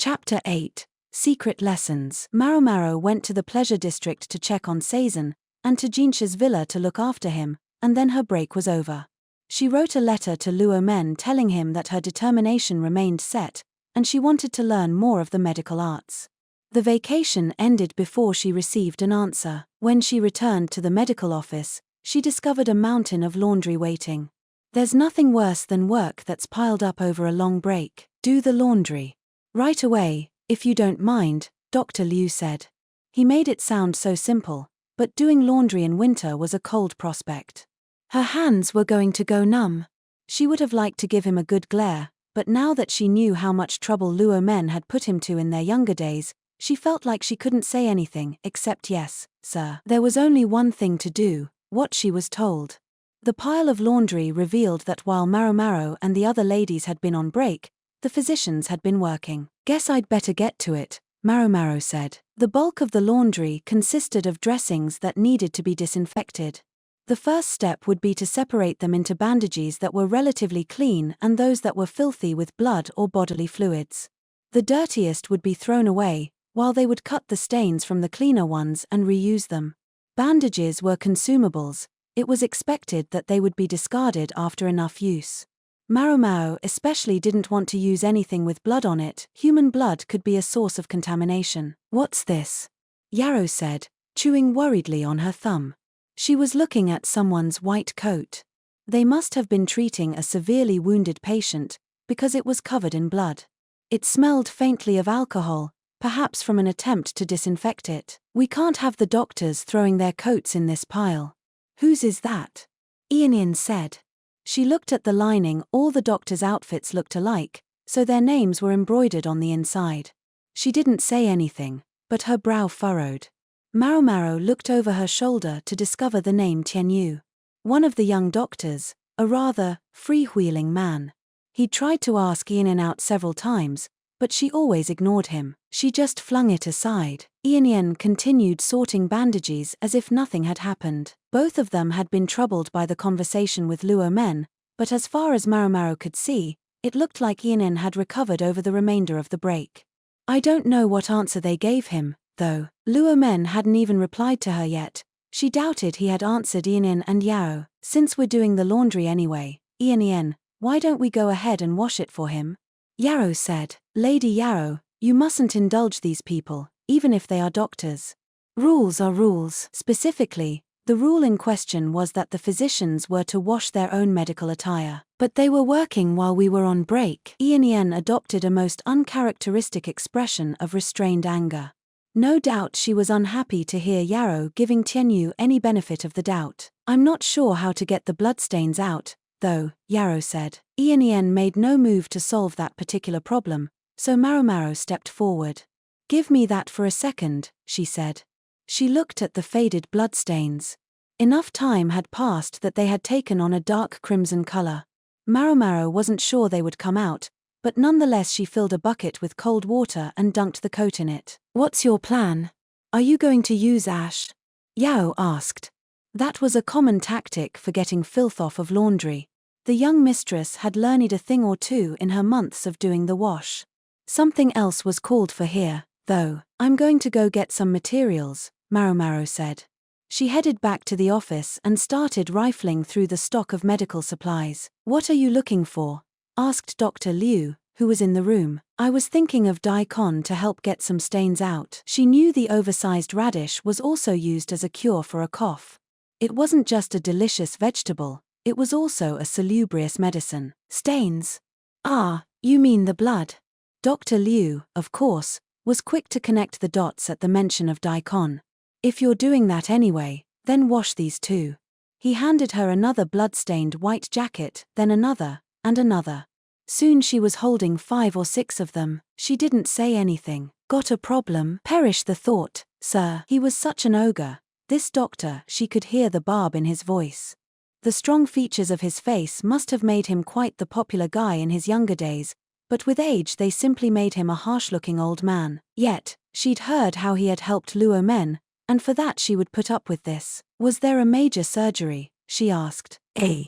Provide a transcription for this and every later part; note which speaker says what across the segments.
Speaker 1: Chapter 8. Secret Lessons. Maomao went to the pleasure district to check on Seizon, and to Jinshi's villa to look after him, and then her break was over. She wrote a letter to Luo Men telling him that her determination remained set, and she wanted to learn more of the medical arts. The vacation ended before she received an answer. When she returned to the medical office, she discovered a mountain of laundry waiting. There's nothing worse than work that's piled up over a long break. Do the laundry right away, if you don't mind, Dr. Liu said. He made it sound so simple, but doing laundry in winter was a cold prospect. Her hands were going to go numb. She would have liked to give him a good glare, but now that she knew how much trouble Luo Men had put him to in their younger days, she felt like she couldn't say anything except yes, sir. There was only one thing to do, what she was told. The pile of laundry revealed that while Maomao and the other ladies had been on break, the physicians had been working. Guess I'd better get to it, Maomao said. The bulk of the laundry consisted of dressings that needed to be disinfected. The first step would be to separate them into bandages that were relatively clean and those that were filthy with blood or bodily fluids. The dirtiest would be thrown away, while they would cut the stains from the cleaner ones and reuse them. Bandages were consumables. It was expected that they would be discarded after enough use. Maomao especially didn't want to use anything with blood on it. Human blood could be a source of contamination. What's this? Yarrow said, chewing worriedly on her thumb. She was looking at someone's white coat. They must have been treating a severely wounded patient, because it was covered in blood. It smelled faintly of alcohol, perhaps from an attempt to disinfect it. We can't have the doctors throwing their coats in this pile. Whose is that? Ian said. She looked at the lining. All the doctors' outfits looked alike, so their names were embroidered on the inside. She didn't say anything, but her brow furrowed. Maomao looked over her shoulder to discover the name Tianyu. One of the young doctors, a rather freewheeling man. He tried to ask Ian out several times, but she always ignored him. She just flung it aside. Ian continued sorting bandages as if nothing had happened. Both of them had been troubled by the conversation with Luo Men, but as far as Maomao could see, it looked like Ian had recovered over the remainder of the break. I don't know what answer they gave him, though. Luo Men hadn't even replied to her yet. She doubted he had answered Ian and Yao. Since we're doing the laundry anyway, Ian, why don't we go ahead and wash it for him? Yarrow said. Lady Yarrow, you mustn't indulge these people, even if they are doctors. Rules are rules. Specifically, the rule in question was that the physicians were to wash their own medical attire. But they were working while we were on break. Ian adopted a most uncharacteristic expression of restrained anger. No doubt she was unhappy to hear Yarrow giving Tianyu any benefit of the doubt. I'm not sure how to get the bloodstains out, though, Yarrow said. Ian made no move to solve that particular problem, so Maomao stepped forward. Give me that for a second, she said. She looked at the faded bloodstains. Enough time had passed that they had taken on a dark crimson color. Maomao wasn't sure they would come out, but nonetheless she filled a bucket with cold water and dunked the coat in it. What's your plan? Are you going to use ash? Yao asked. That was a common tactic for getting filth off of laundry. The young mistress had learned a thing or two in her months of doing the wash. Something else was called for here, though. I'm going to go get some materials, Maomao said. She headed back to the office and started rifling through the stock of medical supplies. What are you looking for? Asked Dr. Liu, who was in the room. I was thinking of daikon to help get some stains out. She knew the oversized radish was also used as a cure for a cough. It wasn't just a delicious vegetable, it was also a salubrious medicine. Stains? Ah, you mean the blood. Dr. Liu, of course, was quick to connect the dots at the mention of daikon. If you're doing that anyway, then wash these too. He handed her another blood-stained white jacket, then another, and another. Soon she was holding 5 or 6 of them. She didn't say anything. Got a problem? Perish the thought, sir. He was such an ogre. This doctor, she could hear the barb in his voice. The strong features of his face must have made him quite the popular guy in his younger days, but with age they simply made him a harsh-looking old man. Yet, she'd heard how he had helped Luo Men, and for that she would put up with this. Was there a major surgery? She asked.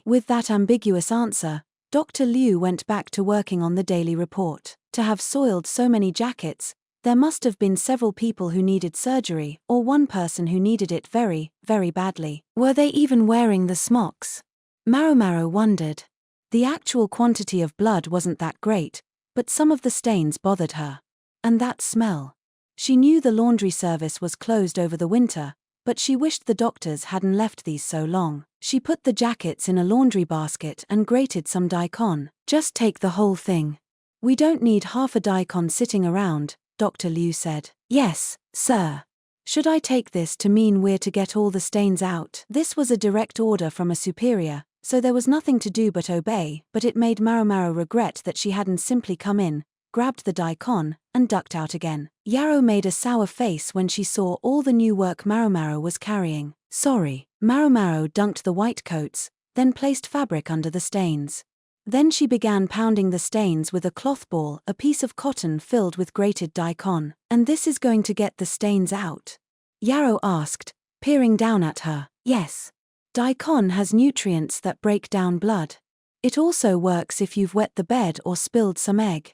Speaker 1: With that ambiguous answer, Dr. Liu went back to working on the daily report. To have soiled so many jackets, there must have been several people who needed surgery, or one person who needed it very, very badly. Were they even wearing the smocks? Maomao wondered. The actual quantity of blood wasn't that great, but some of the stains bothered her. And that smell. She knew the laundry service was closed over the winter, but she wished the doctors hadn't left these so long. She put the jackets in a laundry basket and grated some daikon. Just take the whole thing. We don't need half a daikon sitting around, Dr. Liu said. Yes, sir. Should I take this to mean we're to get all the stains out? This was a direct order from a superior, so there was nothing to do but obey, but it made Maomao regret that she hadn't simply come in, grabbed the daikon, and ducked out again. Yarrow made a sour face when she saw all the new work Maomao was carrying. Sorry. Maomao dunked the white coats, then placed fabric under the stains. Then she began pounding the stains with a cloth ball, a piece of cotton filled with grated daikon. And this is going to get the stains out? Yarrow asked, peering down at her. Yes. Daikon has nutrients that break down blood. It also works if you've wet the bed or spilled some egg.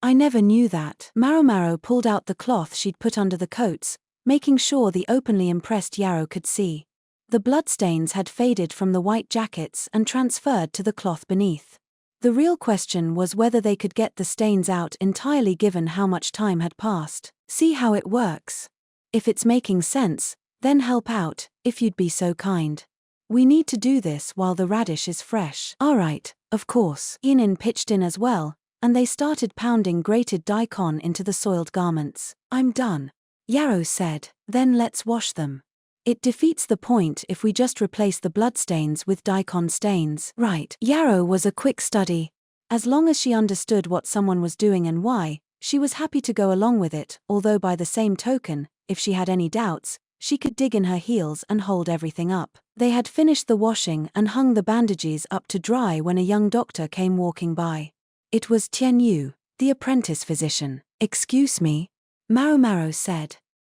Speaker 1: I never knew that. Maomao pulled out the cloth she'd put under the coats, making sure the openly impressed Yarrow could see. The bloodstains had faded from the white jackets and transferred to the cloth beneath. The real question was whether they could get the stains out entirely given how much time had passed. See how it works? If it's making sense, then help out, if you'd be so kind. We need to do this while the radish is fresh. Alright, of course. Inin pitched in as well, and they started pounding grated daikon into the soiled garments. I'm done. Yarrow said. Then let's wash them. It defeats the point if we just replace the bloodstains with daikon stains. Right. Yarrow was a quick study. As long as she understood what someone was doing and why, she was happy to go along with it, although by the same token, if she had any doubts, she could dig in her heels and hold everything up. They had finished the washing and hung the bandages up to dry when a young doctor came walking by. It was Tian Yu, the apprentice physician. Excuse me? Maomao said.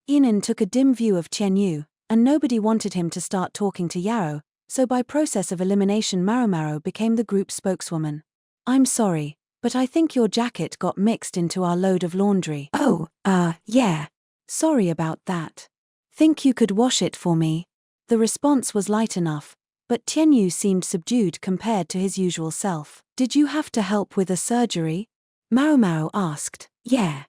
Speaker 1: Inin took a dim view of Tian Yu, and nobody wanted him to start talking to Yarrow, so by process of elimination Maomao became the group spokeswoman. I'm sorry, but I think your jacket got mixed into our load of laundry. Oh, yeah. Sorry about that. Think you could wash it for me? The response was light enough, but Tian Yu seemed subdued compared to his usual self. Did you have to help with a surgery? Maomao asked. Yeah.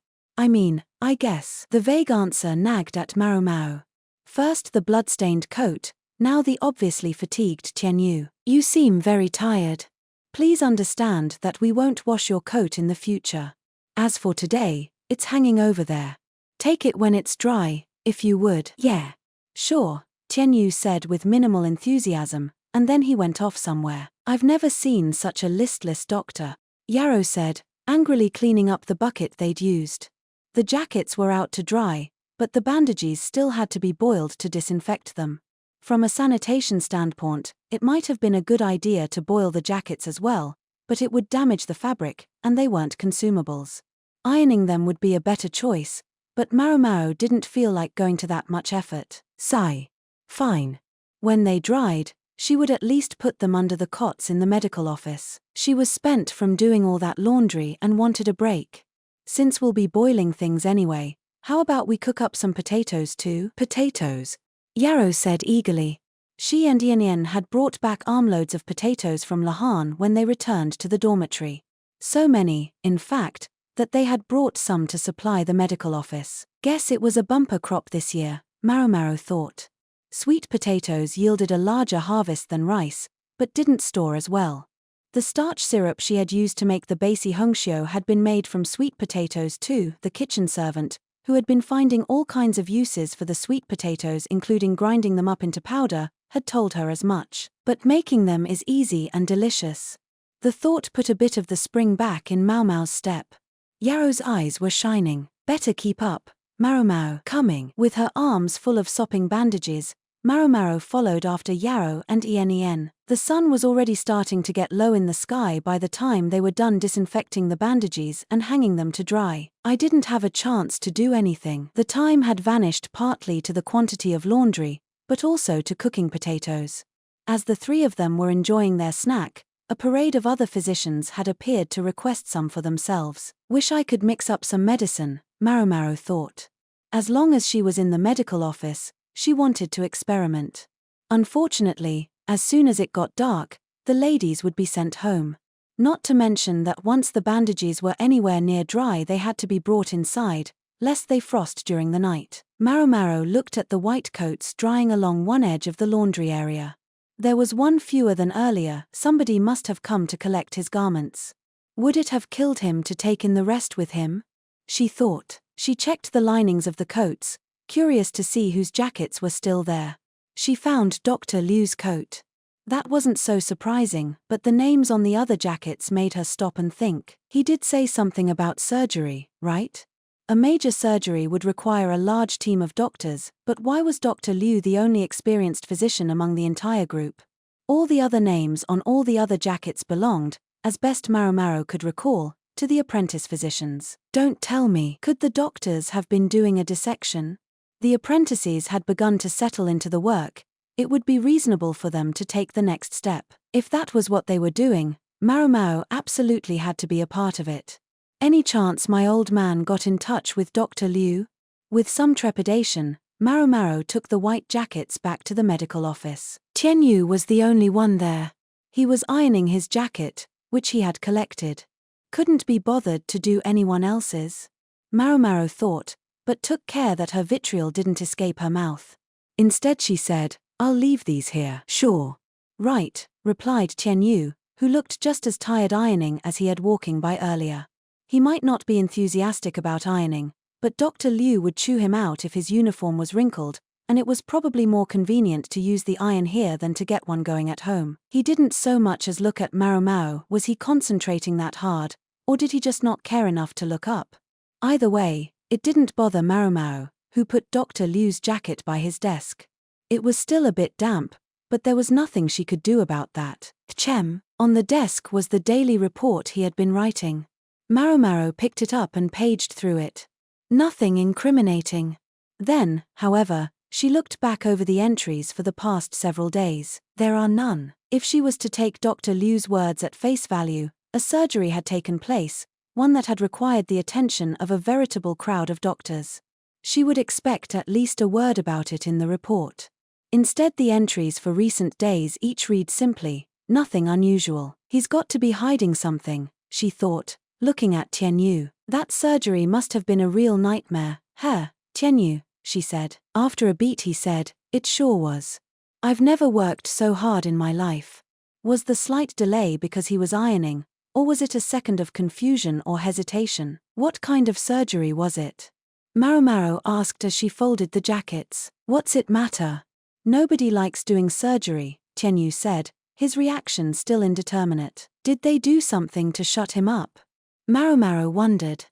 Speaker 1: I guess. The vague answer nagged at Maomao. First the blood-stained coat, now the obviously fatigued Tian Yu. You seem very tired. Please understand that we won't wash your coat in the future. As for today, it's hanging over there. Take it when it's dry, if you would. Yeah. Sure, Tian Yu said with minimal enthusiasm, and then he went off somewhere. I've never seen such a listless doctor, Yarrow said, angrily cleaning up the bucket they'd used. The jackets were out to dry, but the bandages still had to be boiled to disinfect them. From a sanitation standpoint, it might have been a good idea to boil the jackets as well, but it would damage the fabric, and they weren't consumables. Ironing them would be a better choice, but Maomao didn't feel like going to that much effort. Sigh. Fine. When they dried, she would at least put them under the cots in the medical office. She was spent from doing all that laundry and wanted a break. Since we'll be boiling things anyway, how about we cook up some potatoes too? Potatoes? Yarrow said eagerly. She and Yan had brought back armloads of potatoes from Lahan when they returned to the dormitory. So many, in fact, that they had brought some to supply the medical office. Guess it was a bumper crop this year, Maomao thought. Sweet potatoes yielded a larger harvest than rice, but didn't store as well. The starch syrup she had used to make the basi hongxiu had been made from sweet potatoes too. The kitchen servant, who had been finding all kinds of uses for the sweet potatoes including grinding them up into powder, had told her as much. But making them is easy and delicious. The thought put a bit of the spring back in Maomao's step. Yarrow's eyes were shining. Better keep up, Maomao. Coming. With her arms full of sopping bandages, Maomao followed after Yarrow and Yen. The sun was already starting to get low in the sky by the time they were done disinfecting the bandages and hanging them to dry. I didn't have a chance to do anything. The time had vanished partly to the quantity of laundry, but also to cooking potatoes. As the three of them were enjoying their snack, A parade of other physicians had appeared to request some for themselves. Wish I could mix up some medicine, Maomao thought. As long as she was in the medical office, she wanted to experiment. Unfortunately, as soon as it got dark, the ladies would be sent home. Not to mention that once the bandages were anywhere near dry, they had to be brought inside, lest they frost during the night. Maomao looked at the white coats drying along one edge of the laundry area. There was one fewer than earlier. Somebody must have come to collect his garments. Would it have killed him to take in the rest with him? She thought. She checked the linings of the coats, curious to see whose jackets were still there. She found Dr. Liu's coat. That wasn't so surprising, but the names on the other jackets made her stop and think. He did say something about surgery, right? A major surgery would require a large team of doctors, but why was Dr. Liu the only experienced physician among the entire group? All the other names on all the other jackets belonged, as best Maomao could recall, to the apprentice physicians. Don't tell me. Could the doctors have been doing a dissection? The apprentices had begun to settle into the work. It would be reasonable for them to take the next step. If that was what they were doing, Maomao absolutely had to be a part of it. Any chance my old man got in touch with Dr. Liu? With some trepidation, Maomao took the white jackets back to the medical office. Tianyu was the only one there. He was ironing his jacket, which he had collected. Couldn't be bothered to do anyone else's? Maomao thought, but took care that her vitriol didn't escape her mouth. Instead she said, "I'll leave these here." "Sure." "Right," replied Tianyu, who looked just as tired ironing as he had walking by earlier. He might not be enthusiastic about ironing, but Dr. Liu would chew him out if his uniform was wrinkled, and it was probably more convenient to use the iron here than to get one going at home. He didn't so much as look at Maomao. Was he concentrating that hard, or did he just not care enough to look up? Either way, it didn't bother Maomao, who put Dr. Liu's jacket by his desk. It was still a bit damp, but there was nothing she could do about that. Chem. On the desk was the daily report he had been writing. Maomao picked it up and paged through it. Nothing incriminating. Then, however, she looked back over the entries for the past several days. There are none. If she was to take Dr. Liu's words at face value, a surgery had taken place, one that had required the attention of a veritable crowd of doctors. She would expect at least a word about it in the report. Instead, the entries for recent days each read simply, "Nothing unusual." He's got to be hiding something, she thought, looking at Tianyu. That surgery must have been a real nightmare. Tianyu, she said. After a beat he said, "It sure was. I've never worked so hard in my life." Was the slight delay because he was ironing, or was it a second of confusion or hesitation? What kind of surgery was it? Maomao asked as she folded the jackets. "What's it matter?" "Nobody likes doing surgery," Tianyu said, his reaction still indeterminate. Did they do something to shut him up? Maomao wondered.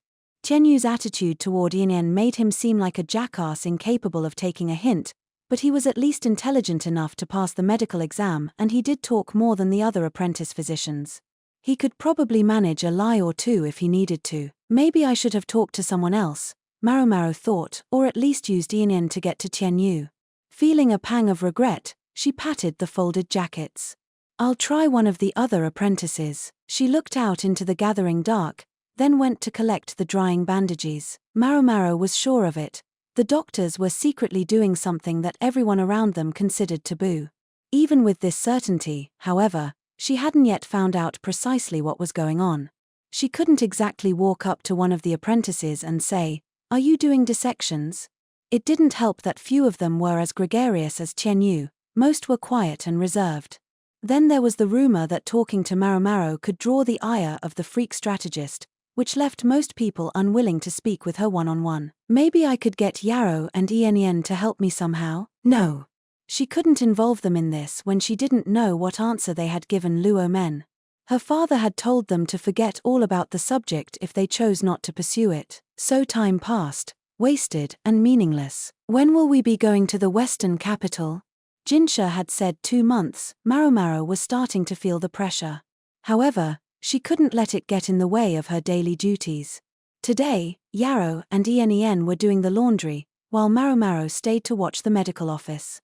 Speaker 1: Tianyu's attitude toward Yan made him seem like a jackass incapable of taking a hint, but he was at least intelligent enough to pass the medical exam, and he did talk more than the other apprentice physicians. He could probably manage a lie or two if he needed to. Maybe I should have talked to someone else, Maomao thought, or at least used Yan to get to Tianyu. Feeling a pang of regret, she patted the folded jackets. "I'll try one of the other apprentices." She looked out into the gathering dark, then went to collect the drying bandages. Maomao was sure of it. The doctors were secretly doing something that everyone around them considered taboo. Even with this certainty, however, she hadn't yet found out precisely what was going on. She couldn't exactly walk up to one of the apprentices and say, "Are you doing dissections?" It didn't help that few of them were as gregarious as Tianyu, most were quiet and reserved. Then there was the rumor that talking to Maomao could draw the ire of the freak strategist, which left most people unwilling to speak with her one-on-one. Maybe I could get Yarrow and Yan to help me somehow? No. She couldn't involve them in this when she didn't know what answer they had given Luo Men. Her father had told them to forget all about the subject if they chose not to pursue it. So time passed, wasted and meaningless. When will we be going to the western capital? Jinshi had said 2 months. Maomao was starting to feel the pressure. However, she couldn't let it get in the way of her daily duties. Today, Yarrow and Yan were doing the laundry, while Maomao stayed to watch the medical office.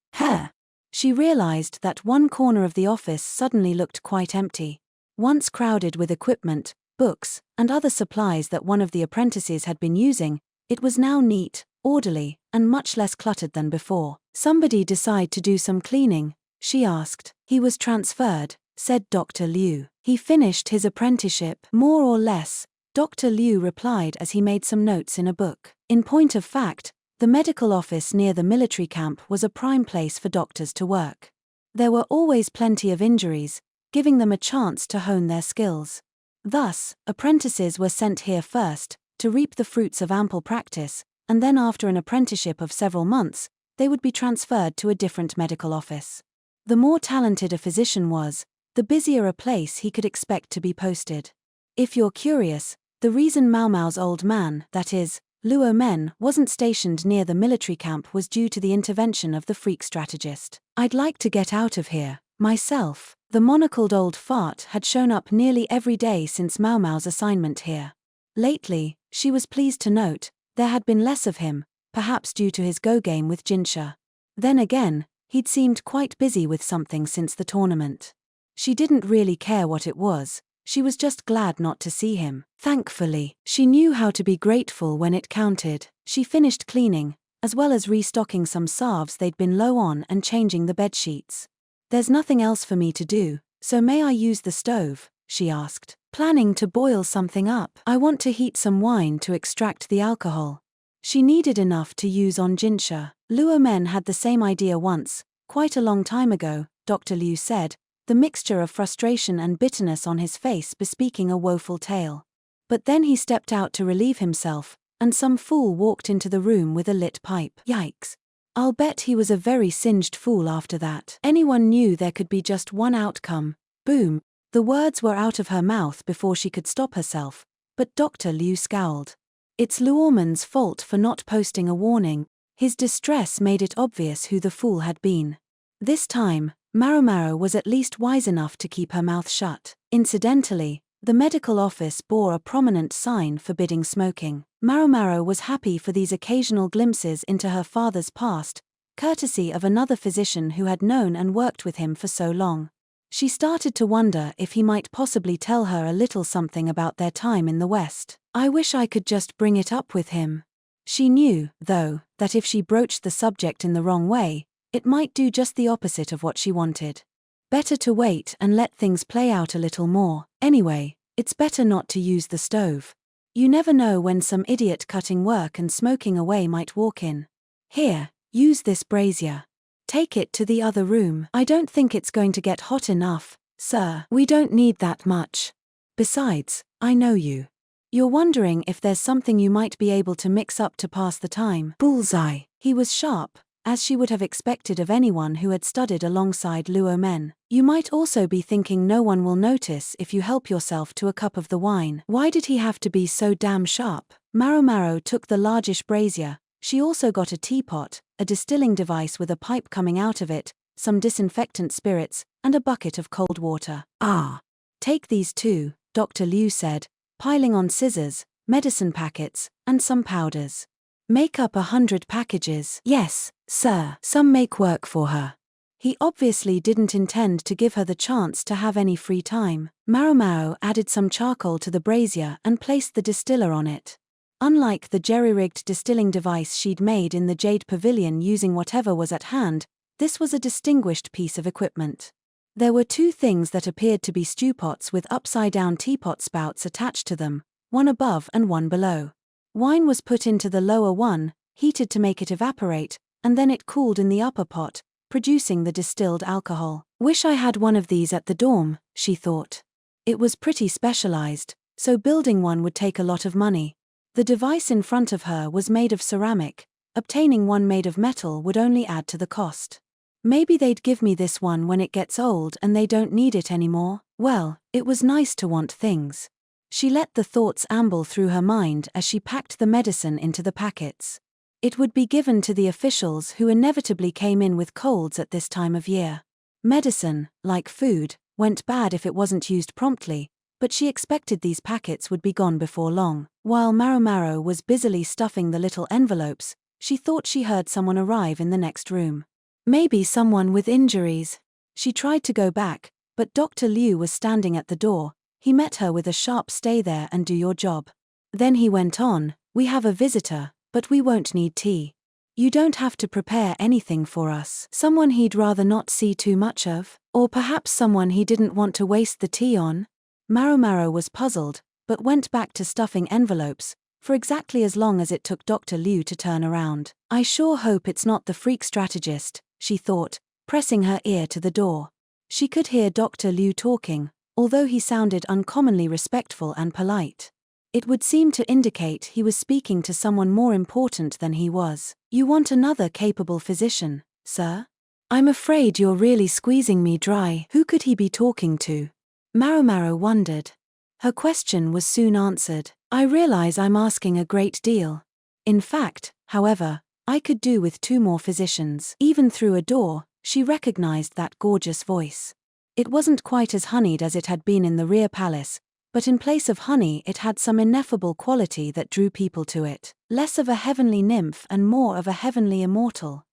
Speaker 1: She realized that one corner of the office suddenly looked quite empty. Once crowded with equipment, books, and other supplies that one of the apprentices had been using, it was now neat, orderly, and much less cluttered than before. "Somebody decide to do some cleaning?" she asked. "He was transferred," said Dr. Liu. "He finished his apprenticeship." "More or less," Dr. Liu replied as he made some notes in a book. In point of fact, the medical office near the military camp was a prime place for doctors to work. There were always plenty of injuries, giving them a chance to hone their skills. Thus, apprentices were sent here first, to reap the fruits of ample practice, and then after an apprenticeship of several months, they would be transferred to a different medical office. The more talented a physician was, the busier a place he could expect to be posted. If you're curious, the reason Maomao's old man, that is, Luo Men, wasn't stationed near the military camp was due to the intervention of the freak strategist. "I'd like to get out of here, myself." The monocled old fart had shown up nearly every day since Maomao's assignment here. Lately, she was pleased to note, there had been less of him, perhaps due to his go game with Jinshi. Then again, he'd seemed quite busy with something since the tournament. She didn't really care what it was, she was just glad not to see him. Thankfully, she knew how to be grateful when it counted. She finished cleaning, as well as restocking some salves they'd been low on and changing the bedsheets. "There's nothing else for me to do, so may I use the stove?" she asked. "Planning to boil something up. I want to heat some wine to extract the alcohol." She needed enough to use on Jinshi. Luo Men had the same idea once, quite a long time ago, Dr. Liu said, the mixture of frustration and bitterness on his face bespeaking a woeful tale. But then he stepped out to relieve himself, and some fool walked into the room with a lit pipe. Yikes. I'll bet he was a very singed fool after that. Anyone knew there could be just one outcome. Boom. The words were out of her mouth before she could stop herself, but Dr. Liu scowled. It's Luomen's fault for not posting a warning. His distress made it obvious who the fool had been. This time, Maomao was at least wise enough to keep her mouth shut. Incidentally, the medical office bore a prominent sign forbidding smoking. Maomao was happy for these occasional glimpses into her father's past, courtesy of another physician who had known and worked with him for so long. She started to wonder if he might possibly tell her a little something about their time in the West. "I wish I could just bring it up with him." She knew, though, that if she broached the subject in the wrong way, it might do just the opposite of what she wanted. Better to wait and let things play out a little more. Anyway, it's better not to use the stove. You never know when some idiot cutting work and smoking away might walk in. "Here, use this brazier. Take it to the other room." "I don't think it's going to get hot enough, sir." "We don't need that much. Besides, I know you. You're wondering if there's something you might be able to mix up to pass the time." Bullseye. He was sharp, as she would have expected of anyone who had studied alongside Luo Men. "You might also be thinking no one will notice if you help yourself to a cup of the wine." Why did he have to be so damn sharp? Maomao took the largish brazier. She also got a teapot, a distilling device with a pipe coming out of it, some disinfectant spirits, and a bucket of cold water. "Ah. Take these too," Dr. Liu said, piling on scissors, medicine packets, and some powders. "Make up 100 packages." "Yes, sir." Some make work for her. He obviously didn't intend to give her the chance to have any free time. Maomao added some charcoal to the brazier and placed the distiller on it. Unlike the jerry-rigged distilling device she'd made in the Jade Pavilion using whatever was at hand, this was a distinguished piece of equipment. There were two things that appeared to be stewpots with upside-down teapot spouts attached to them, one above and one below. Wine was put into the lower one, heated to make it evaporate, and then it cooled in the upper pot, producing the distilled alcohol. "Wish I had one of these at the dorm," she thought. It was pretty specialized, so building one would take a lot of money. The device in front of her was made of ceramic. Obtaining one made of metal would only add to the cost. Maybe they'd give me this one when it gets old and they don't need it anymore. Well, it was nice to want things. She let the thoughts amble through her mind as she packed the medicine into the packets. It would be given to the officials who inevitably came in with colds at this time of year. Medicine, like food, went bad if it wasn't used promptly, but she expected these packets would be gone before long. While Maomao was busily stuffing the little envelopes, she thought she heard someone arrive in the next room. Maybe someone with injuries. She tried to go back, But Dr. Liu was standing at the door. He met her with a sharp "Stay there and do your job." Then he went on, "We have a visitor, but we won't need tea. You don't have to prepare anything for us." Someone he'd rather not see too much of? Or perhaps someone he didn't want to waste the tea on? Maomao was puzzled, but went back to stuffing envelopes, for exactly as long as it took Dr. Liu to turn around. "I sure hope it's not the freak strategist," she thought, pressing her ear to the door. She could hear Dr. Liu talking, although he sounded uncommonly respectful and polite. It would seem to indicate he was speaking to someone more important than he was. "You want another capable physician, sir? I'm afraid you're really squeezing me dry." Who could he be talking to? Maomao wondered. Her question was soon answered. "I realize I'm asking a great deal. In fact, however, I could do with 2 more physicians." Even through a door, she recognized that gorgeous voice. It wasn't quite as honeyed as it had been in the rear palace, but in place of honey it had some ineffable quality that drew people to it. Less of a heavenly nymph and more of a heavenly immortal.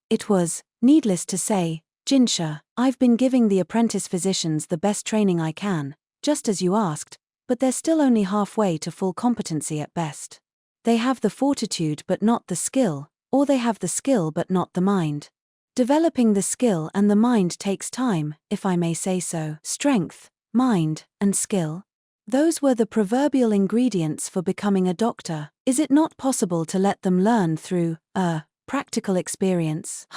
Speaker 1: It was, needless to say, Jinshi. "I've been giving the apprentice physicians the best training I can, just as you asked, but they're still only halfway to full competency at best. They have the fortitude but not the skill, or they have the skill but not the mind. Developing the skill and the mind takes time, if I may say so." Strength, mind, and skill. Those were the proverbial ingredients for becoming a doctor. Is it not possible to let them learn through, practical experience?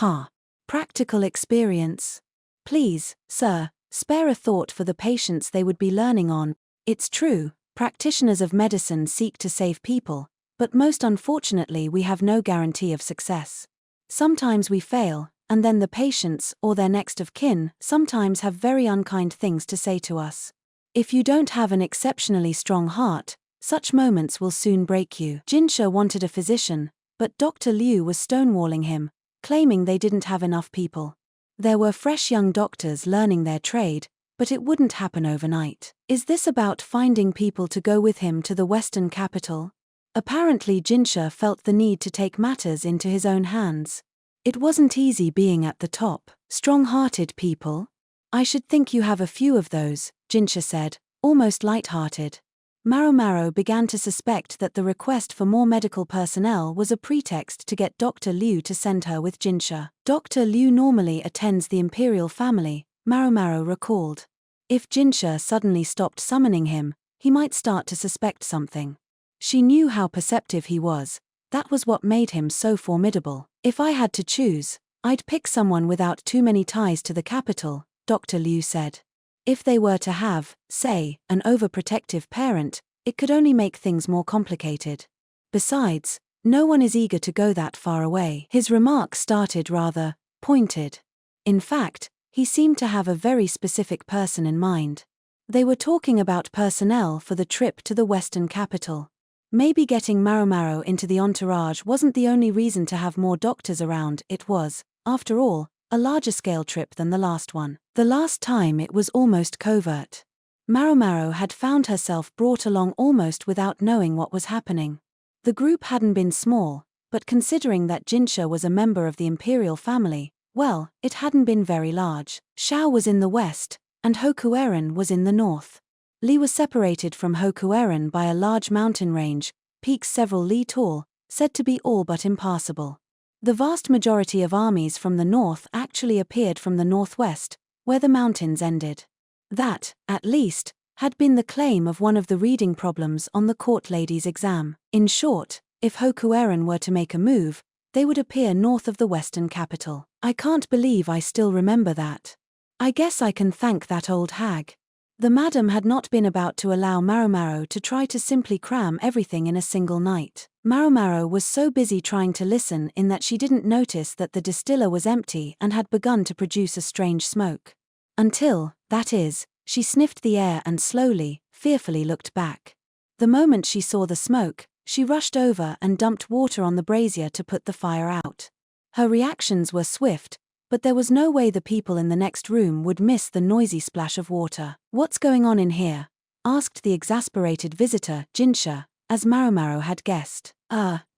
Speaker 1: Practical experience. Please, sir, spare a thought for the patients they would be learning on. It's true, practitioners of medicine seek to save people, but most unfortunately we have no guarantee of success. Sometimes we fail, and then the patients, or their next of kin, sometimes have very unkind things to say to us. If you don't have an exceptionally strong heart, such moments will soon break you. Jinshi wanted a physician, but Dr. Liu was stonewalling him, claiming they didn't have enough people. There were fresh young doctors learning their trade, but it wouldn't happen overnight. Is this about finding people to go with him to the Western capital? Apparently Jinshi felt the need to take matters into his own hands. It wasn't easy being at the top. "Strong-hearted people? I should think you have a few of those," Jinshi said, almost light-hearted. Maomao began to suspect that the request for more medical personnel was a pretext to get Dr. Liu to send her with Jinshi. Dr. Liu normally attends the imperial family, Maomao recalled. If Jinshi suddenly stopped summoning him, he might start to suspect something. She knew how perceptive he was. That was what made him so formidable. "If I had to choose, I'd pick someone without too many ties to the capital," Dr. Liu said. "If they were to have, say, an overprotective parent, it could only make things more complicated. Besides, no one is eager to go that far away." His remark started rather pointed. In fact, he seemed to have a very specific person in mind. They were talking about personnel for the trip to the Western capital. Maybe getting Maomao into the entourage wasn't the only reason to have more doctors around. It was, after all, a larger-scale trip than the last one. The last time it was almost covert. Maomao had found herself brought along almost without knowing what was happening. The group hadn't been small, but considering that Jinshi was a member of the imperial family, well, it hadn't been very large. Shao was in the west, and Hokueren was in the north. Li was separated from Hokueren by a large mountain range, peaks several li tall, said to be all but impassable. The vast majority of armies from the north actually appeared from the northwest, where the mountains ended. That, at least, had been the claim of one of the reading problems on the court lady's exam. In short, if Hokueren were to make a move, they would appear north of the western capital. I can't believe I still remember that. I guess I can thank that old hag. The madam had not been about to allow Maomao to try to simply cram everything in a single night. Maomao was so busy trying to listen in that she didn't notice that the distiller was empty and had begun to produce a strange smoke. Until, that is, she sniffed the air and slowly, fearfully looked back. The moment she saw the smoke, she rushed over and dumped water on the brazier to put the fire out. Her reactions were swift, but there was no way the people in the next room would miss the noisy splash of water. "What's going on in here?" asked the exasperated visitor, Jinshi, as Maomao had guessed.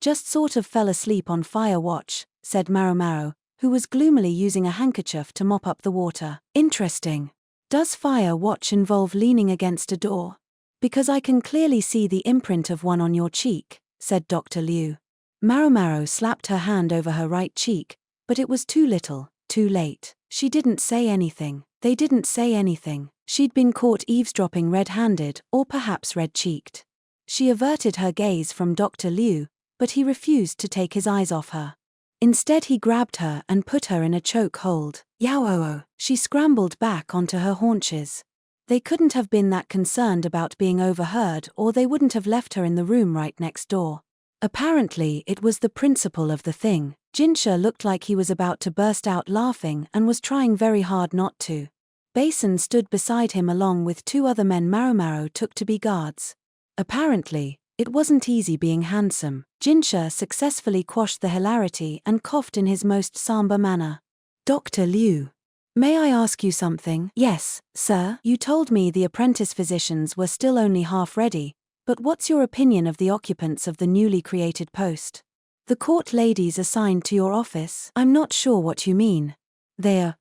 Speaker 1: Just sort of fell asleep on fire watch," said Maomao, who was gloomily using a handkerchief to mop up the water. "Interesting. Does fire watch involve leaning against a door? Because I can clearly see the imprint of one on your cheek, said Dr. Liu. Maomao slapped her hand over her right cheek, but it was too little, too late. She didn't say anything. They didn't say anything. She'd been caught eavesdropping red-handed, or perhaps red-cheeked. She averted her gaze from Dr. Liu, but he refused to take his eyes off her. Instead he grabbed her and put her in a choke hold. Yao! She scrambled back onto her haunches. They couldn't have been that concerned about being overheard, or they wouldn't have left her in the room right next door. Apparently it was the principle of the thing. Jinshi looked like he was about to burst out laughing and was trying very hard not to. Basin stood beside him along with two other men Maomao took to be guards. Apparently, it wasn't easy being handsome. Jinshi successfully quashed the hilarity and coughed in his most somber manner. Dr. Liu. May I ask you something? Yes, sir. You told me the apprentice physicians were still only half ready, but what's your opinion of the occupants of the newly created post? The court ladies assigned to your office? I'm not sure what you mean. They're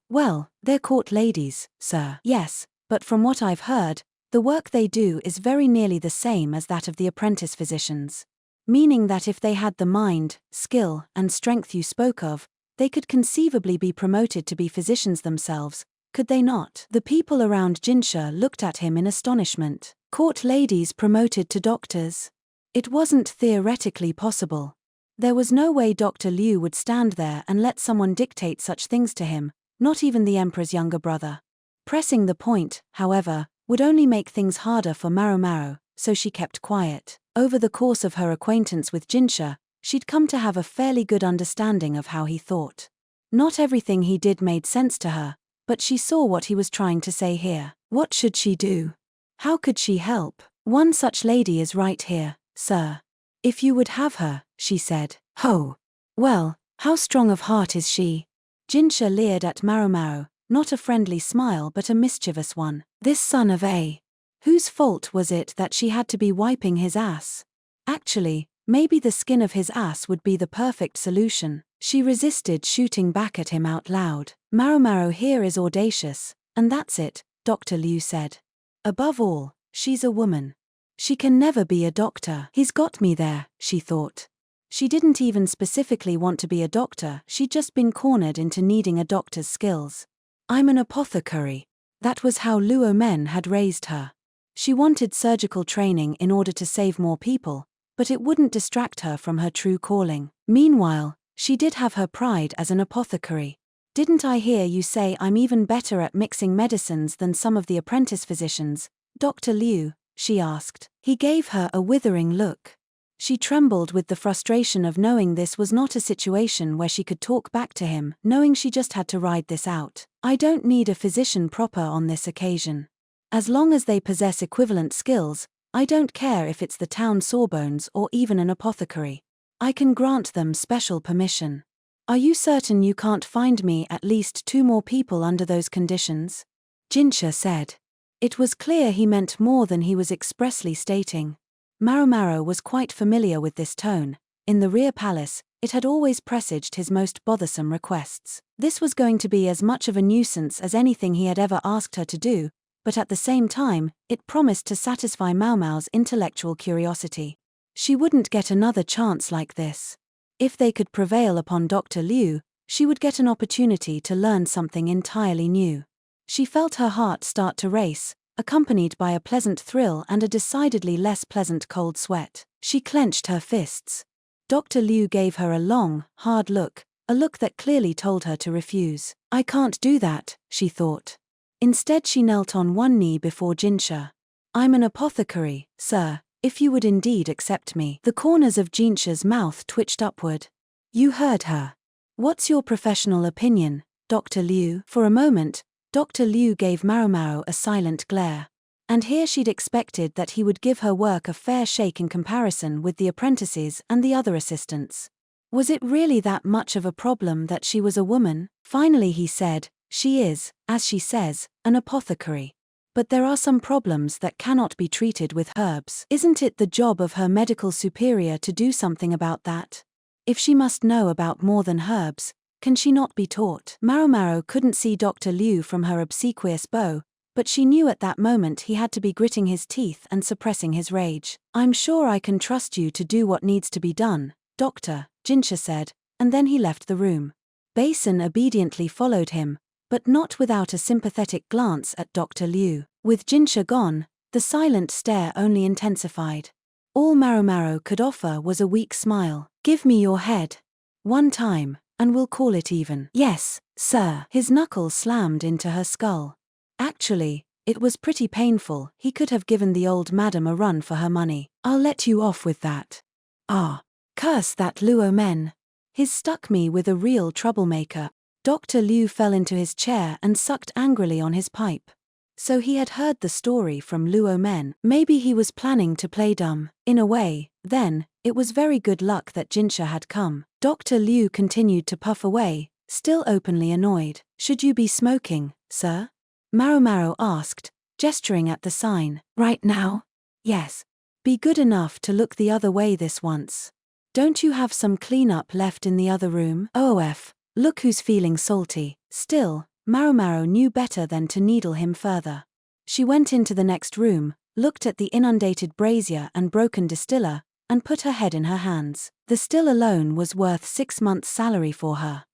Speaker 1: court ladies, sir. Yes, but from what I've heard, the work they do is very nearly the same as that of the apprentice physicians. Meaning that if they had the mind, skill, and strength you spoke of, they could conceivably be promoted to be physicians themselves, could they not? The people around Jinshi looked at him in astonishment. Court ladies promoted to doctors? It wasn't theoretically possible. There was no way Dr. Liu would stand there and let someone dictate such things to him, not even the emperor's younger brother. Pressing the point, however, would only make things harder for Maomao, so she kept quiet. Over the course of her acquaintance with Jinshi, she'd come to have a fairly good understanding of how he thought. Not everything he did made sense to her, but she saw what he was trying to say here. What should she do? How could she help? One such lady is right here, sir. If you would have her, she said. Ho! Well, how strong of heart is she? Jinshi leered at Maomao, not a friendly smile but a mischievous one. This son of a... Whose fault was it that she had to be wiping his ass? Actually, maybe the skin of his ass would be the perfect solution. She resisted shooting back at him out loud. Maomao here is audacious, and that's it, Dr. Liu said. Above all, she's a woman. She can never be a doctor. He's got me there, she thought. She didn't even specifically want to be a doctor, she'd just been cornered into needing a doctor's skills. I'm an apothecary. That was how Luo Men had raised her. She wanted surgical training in order to save more people, but it wouldn't distract her from her true calling. Meanwhile, she did have her pride as an apothecary. Didn't I hear you say I'm even better at mixing medicines than some of the apprentice physicians, Dr. Liu? She asked. He gave her a withering look. She trembled with the frustration of knowing this was not a situation where she could talk back to him, knowing she just had to ride this out. I don't need a physician proper on this occasion. As long as they possess equivalent skills, I don't care if it's the town sawbones or even an apothecary. I can grant them special permission. Are you certain you can't find me at least 2 more people under those conditions? Jinshi said. It was clear he meant more than he was expressly stating. Maomao was quite familiar with this tone. In the rear palace, it had always presaged his most bothersome requests. This was going to be as much of a nuisance as anything he had ever asked her to do, but at the same time, it promised to satisfy Maomao's intellectual curiosity. She wouldn't get another chance like this. If they could prevail upon Dr. Liu, she would get an opportunity to learn something entirely new. She felt her heart start to race, accompanied by a pleasant thrill and a decidedly less pleasant cold sweat. She clenched her fists. Dr. Liu gave her a long, hard look, a look that clearly told her to refuse. I can't do that, she thought. Instead she knelt on one knee before Jinshi. I'm an apothecary, sir, if you would indeed accept me. The corners of Jinshi's mouth twitched upward. You heard her. What's your professional opinion, Dr. Liu? For a moment, Dr. Liu gave Maomao a silent glare. And here she'd expected that he would give her work a fair shake in comparison with the apprentices and the other assistants. Was it really that much of a problem that she was a woman? Finally he said, she is, as she says, an apothecary. But there are some problems that cannot be treated with herbs. Isn't it the job of her medical superior to do something about that? If she must know about more than herbs, can she not be taught? Maomao couldn't see Dr. Liu from her obsequious bow, But she knew at that moment he had to be gritting his teeth and suppressing his rage. "I'm sure I can trust you to do what needs to be done, Doctor," Jinshi said, and then he left the room. Basin obediently followed him, but not without a sympathetic glance at Dr. Liu. With Jinshi gone, the silent stare only intensified. All Maomao could offer was a weak smile. "Give me your head. One time, and we'll call it even." "Yes, sir." His knuckles slammed into her skull. Actually, it was pretty painful. He could have given the old madam a run for her money. "I'll let you off with that." "Ah. Curse that Luo men. He's stuck me with a real troublemaker." Dr. Liu fell into his chair and sucked angrily on his pipe. So he had heard the story from Luo men. Maybe he was planning to play dumb. In a way, then, it was very good luck that Jinshi had come. Dr. Liu continued to puff away, still openly annoyed. "Should you be smoking, sir?" Maomao asked, gesturing at the sign. "Right now?" "Yes. Be good enough to look the other way this once. Don't you have some cleanup left in the other room?" "OF, look who's feeling salty." Still, Maomao knew better than to needle him further. She went into the next room, looked at the inundated brazier and broken distiller, and put her head in her hands. The still alone was worth 6 months' salary for her.